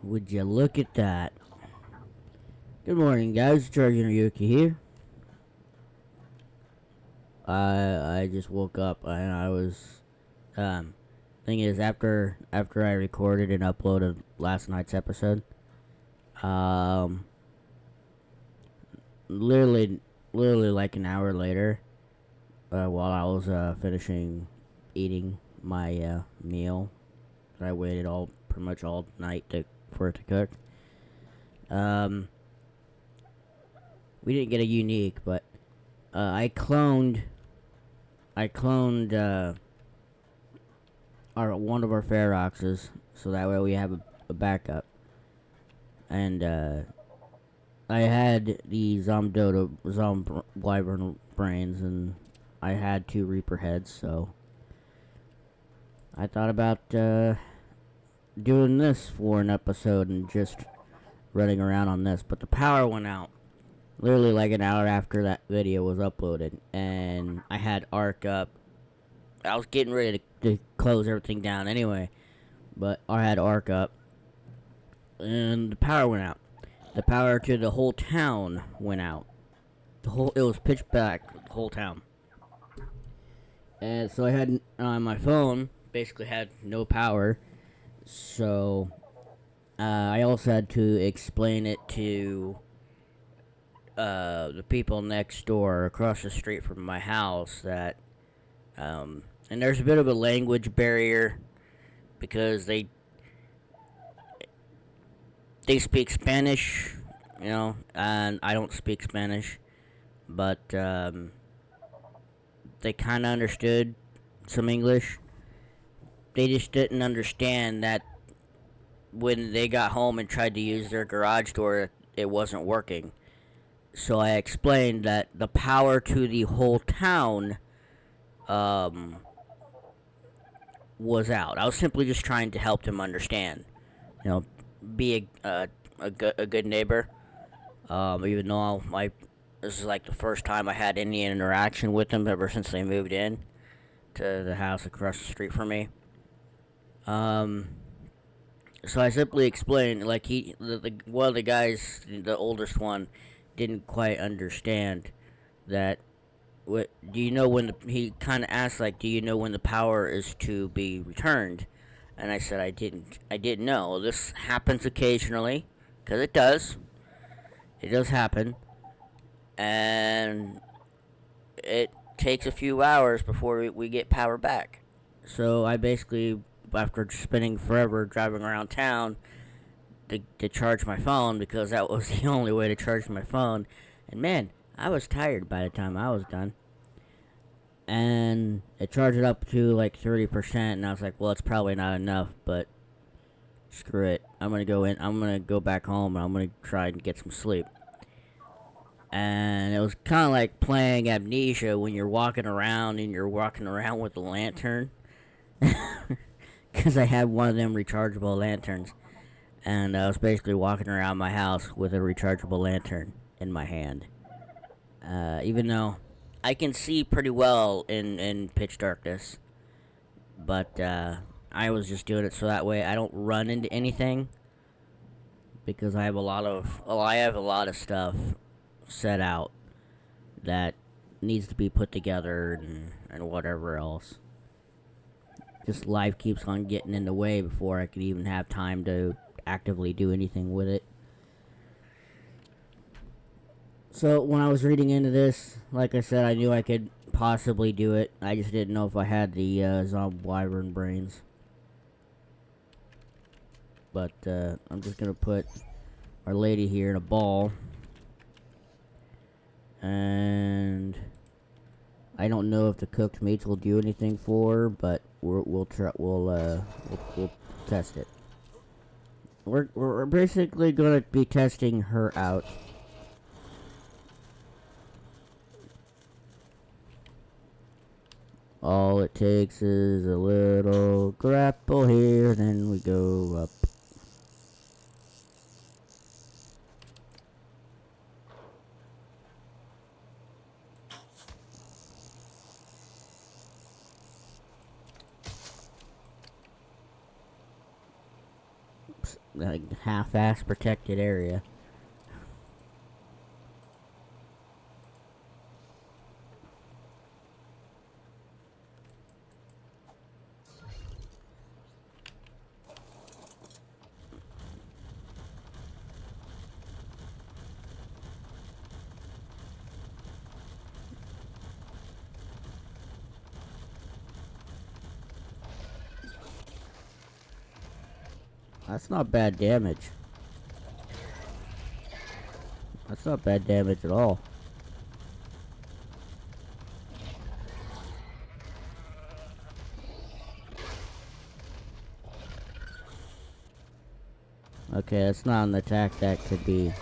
Would you look at that? Good morning, guys. Charging Yuki here. I just woke up and I was thing is after I recorded and uploaded last night's episode, um literally like an hour later, while I was finishing eating my meal that I waited all pretty much all night for it to cook. Um we didn't get a unique, but I cloned our one of our Feroxes, so that way we have a backup. And I had the Wyvern brains, and I had 2 Reaper heads, so I thought about doing this for an episode and just running around on this. But the power went out literally like an hour after that video was uploaded, and I had Ark up. I was getting ready to close everything down anyway, but I had Ark up, and the power went out. The power to the whole town went out. It was pitch black, the whole town. And so I had my phone basically had no power. So I also had to explain it to the people next door, across the street from my house, that and there's a bit of a language barrier because they speak Spanish, and I don't speak Spanish, but they kind of understood some English. They just didn't understand that when they got home and tried to use their garage door, it wasn't working. So I explained that the power to the whole town was out. I was simply just trying to help them understand, be a good neighbor. Even though this is like the first time I had any interaction with them ever since they moved in to the house across the street from me. So I simply explained, like, one of the guys, the oldest one, didn't quite understand that. What do you know when he kind of asked, like, do you know when the power is to be returned? And I said I didn't know. This happens occasionally, because it does. It does happen, and it takes a few hours before we get power back. So I basically, after spending forever driving around town to charge my phone, because that was the only way to charge my phone, and man, I was tired by the time I was done. And it charged it up to like 30%, and I was like, well, it's probably not enough, but screw it. I'm gonna go back home, and I'm gonna try and get some sleep. And it was kind of like playing Amnesia when you're walking around with a lantern. Because I had one of them rechargeable lanterns. And I was basically walking around my house with a rechargeable lantern in my hand. Even though I can see pretty well in pitch darkness. But I was just doing it so that way I don't run into anything. Because I have a lot of stuff set out that needs to be put together and whatever else. Just life keeps on getting in the way before I could even have time to actively do anything with it. So when I was reading into this, like I said, I knew I could possibly do it. I just didn't know if I had the zombie wyvern brains. But I'm just gonna put Our Lady here in a ball. And I don't know if the cooked meats will do anything for her, but we'll test it. We're basically gonna be testing her out. All it takes is a little grapple here, then we go up. like half-ass protected area. That's not bad damage. That's not bad damage at all. Okay, that's not an attack that could be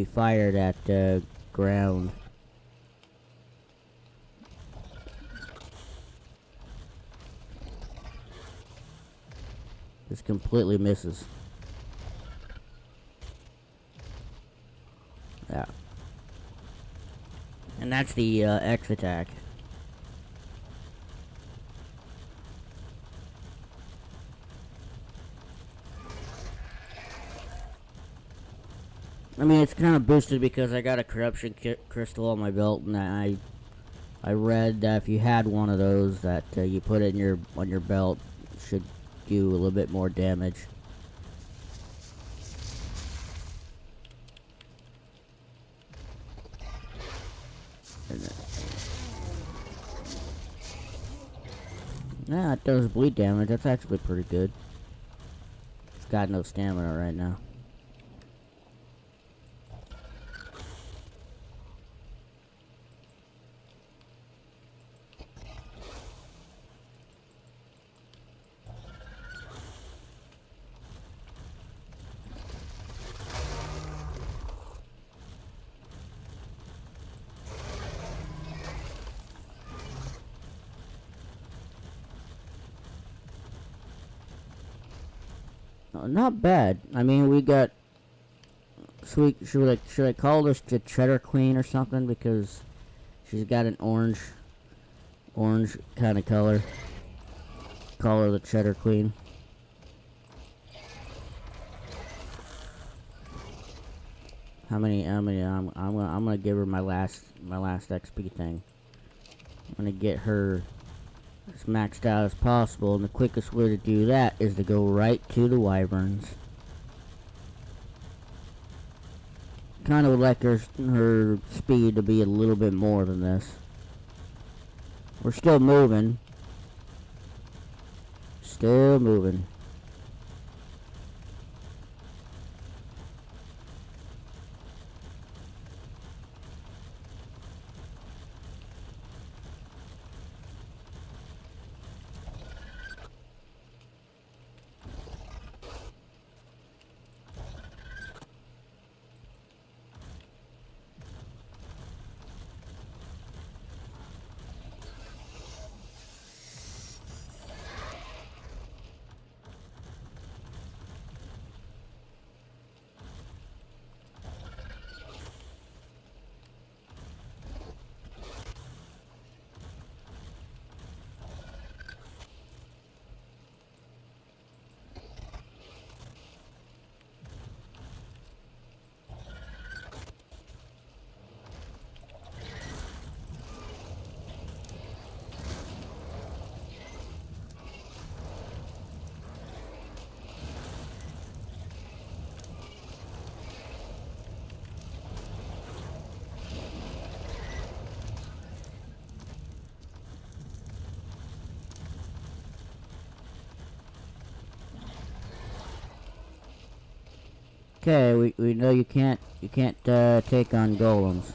fired at ground. Just completely misses. Yeah. And that's the X attack. I mean, it's kind of boosted because I got a corruption crystal on my belt, and I read that if you had one of those, that you put it in on your belt, should do a little bit more damage. Yeah, it does bleed damage. That's actually pretty good. It's got no stamina right now. Not bad. I mean, we got. Should I call this the Cheddar Queen or something, because she's got an orange kind of color. Call her the Cheddar Queen. How many? I'm gonna give her my last XP thing. I'm gonna get her as maxed out as possible, and the quickest way to do that is to go right to the wyverns. Kind of would like her speed to be a little bit more than this. We're still moving. Still moving. Okay, we know you can't take on golems.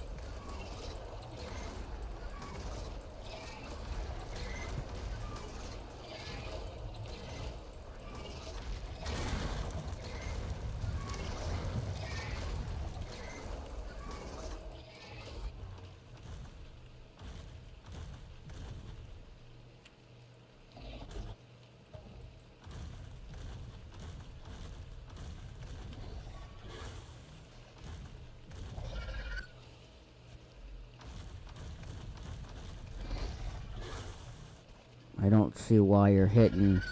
I don't see why you're hitting.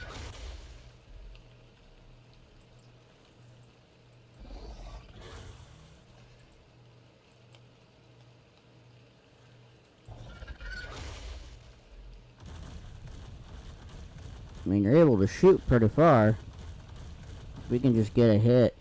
mean, you're able to shoot pretty far. We can just get a hit.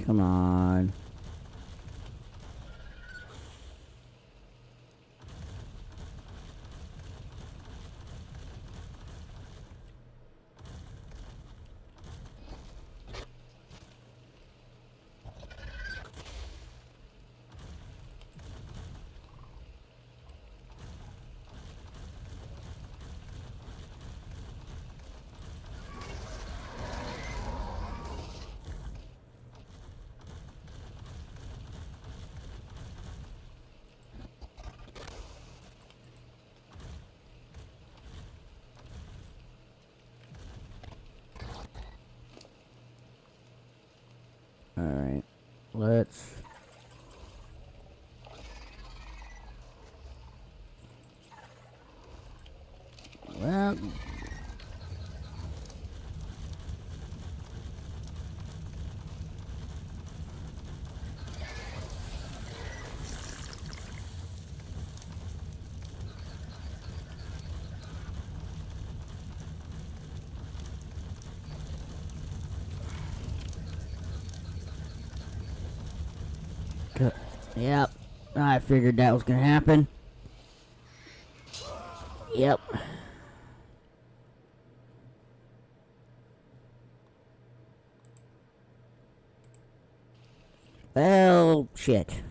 Come on. Alright, let's... Well... Yep, I figured that was gonna happen. Yep. Well, shit.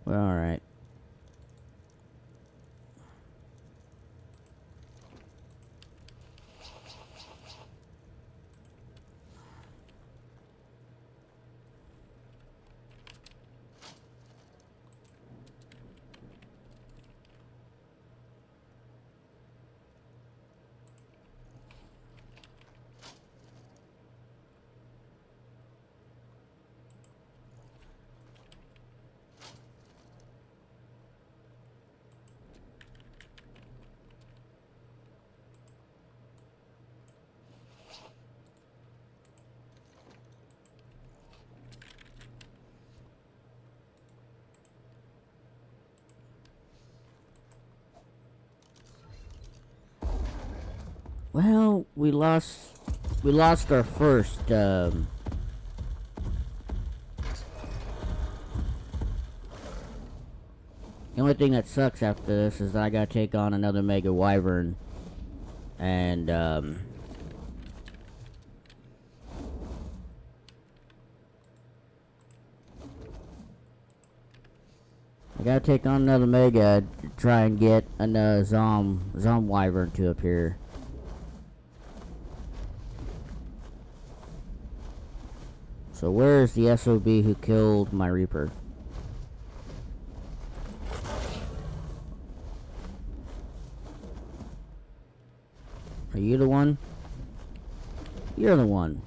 Well, alright. Well, we lost our first, The only thing that sucks after this is that I gotta take on another Mega Wyvern. And, I gotta take on another Mega to try and get another Zom Wyvern to appear. So where's the SOB who killed my Reaper? Are you the one? You're the one.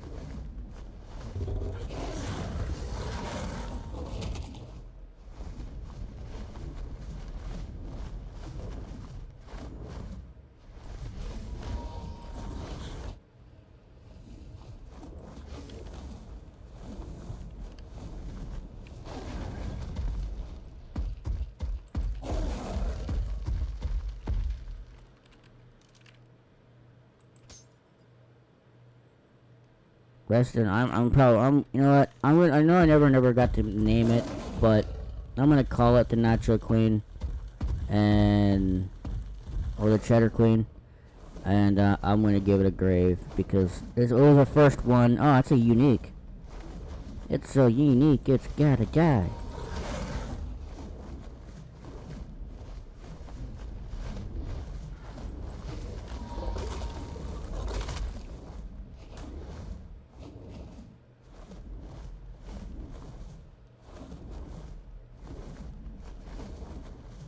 Reston, you know what? I know I never got to name it, but I'm gonna call it the Natural Queen, or the Cheddar Queen, and I'm gonna give it a grave because it was the first one. Oh, it's a unique. It's so unique, it's gotta die.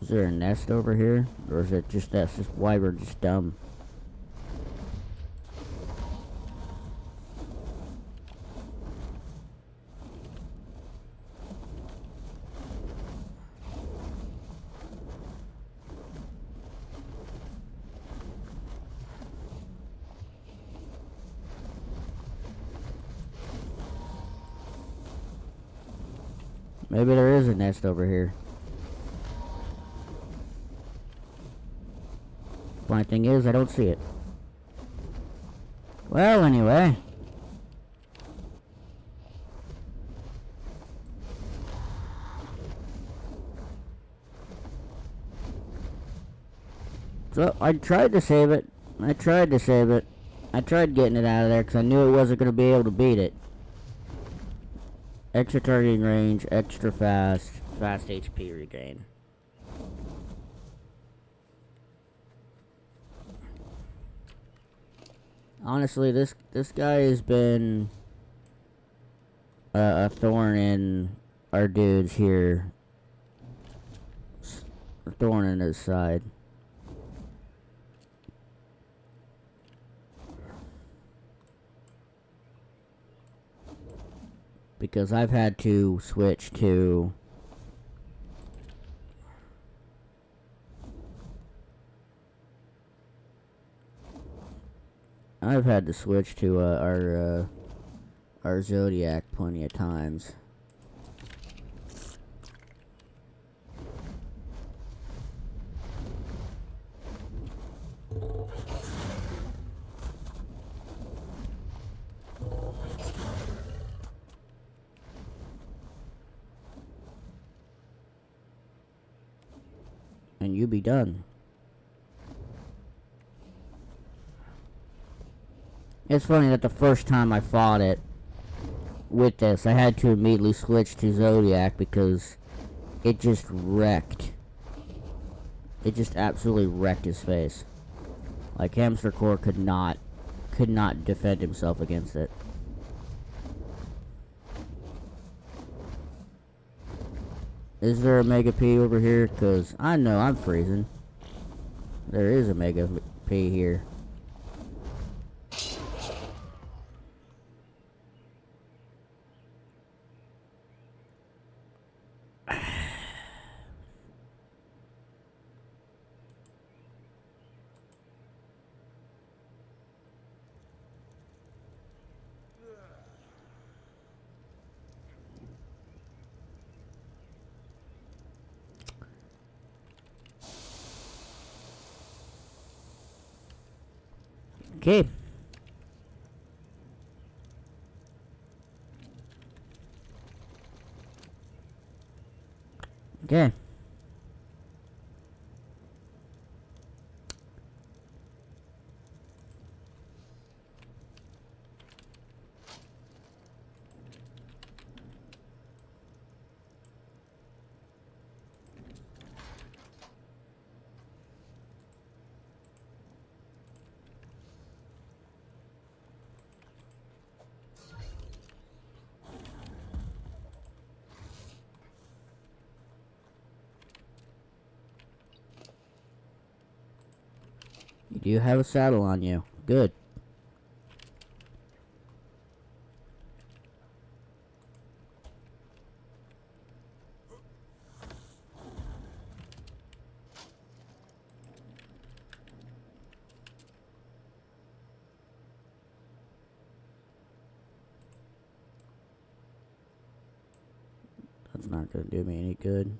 Is there a nest over here? Or is it just that's just why we're just dumb? Maybe there is a nest over here. Funny thing is, I don't see it. Well, anyway. So, I tried to save it. I tried getting it out of there because I knew it wasn't going to be able to beat it. Extra targeting range, extra fast, fast HP regain. Honestly, this guy has been a thorn in our dudes here. A thorn in his side. Because I've had to switch to our Zodiac plenty of times. And you be done. It's funny that the first time I fought it with this, I had to immediately switch to Zodiac because it just wrecked. It just absolutely wrecked his face. Like Hamster Core could not defend himself against it. Is there a Mega P over here? Because I know I'm freezing. There is a Mega P here. Okay. Okay. You do have a saddle on you. Good. That's not gonna do me any good.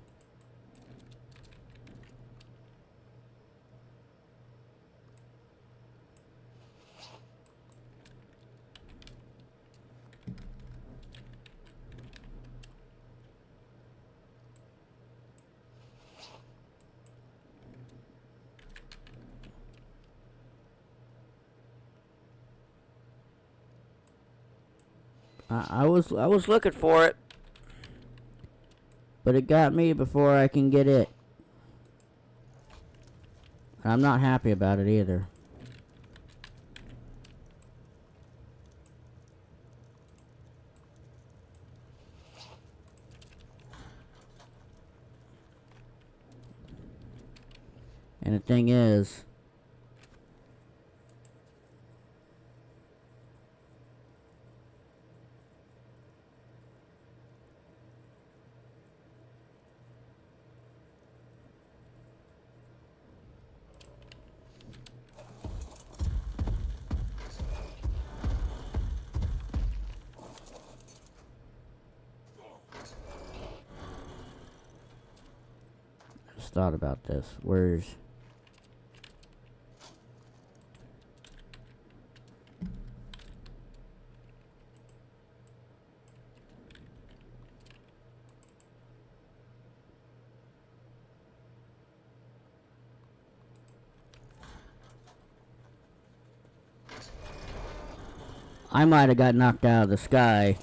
I was looking for it, but it got me before I can get it. I'm not happy about it either. And the thing is, I just thought about this. Where's... I might have got knocked out of the sky.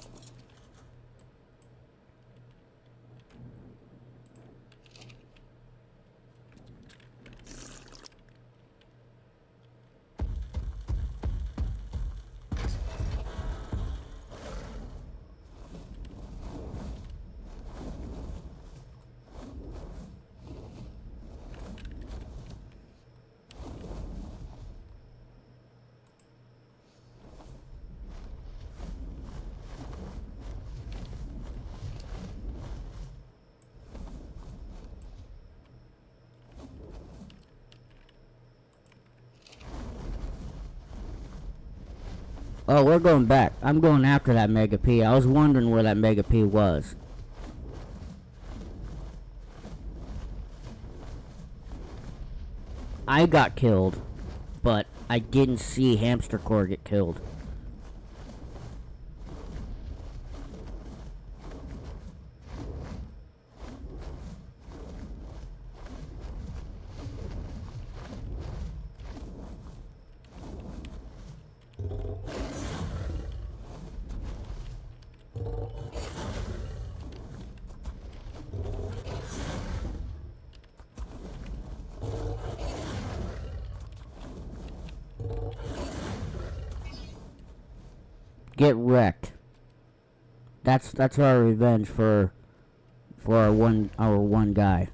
Oh, we're going back. I'm going after that Mega P. I was wondering where that Mega P was. I got killed, but I didn't see Hamster Core get killed. Get wrecked. That's our revenge for our one guy.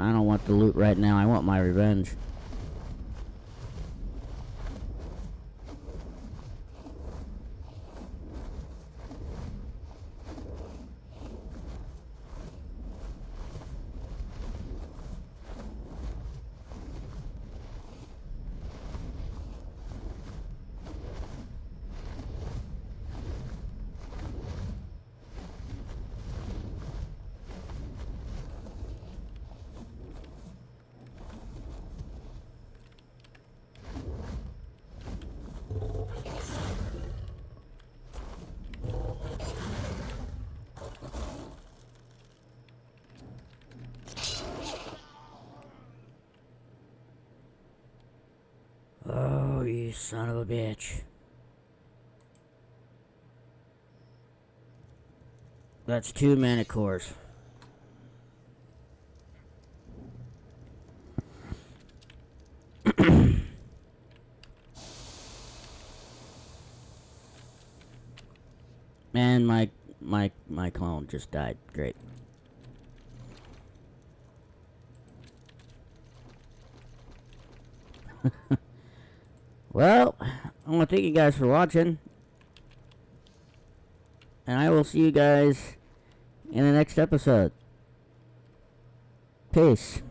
I don't want the loot right now. I want my revenge. Oh, you son of a bitch. That's 2 mana cores. And my clone just died. Great. Well, I want to thank you guys for watching. And I will see you guys in the next episode. Peace.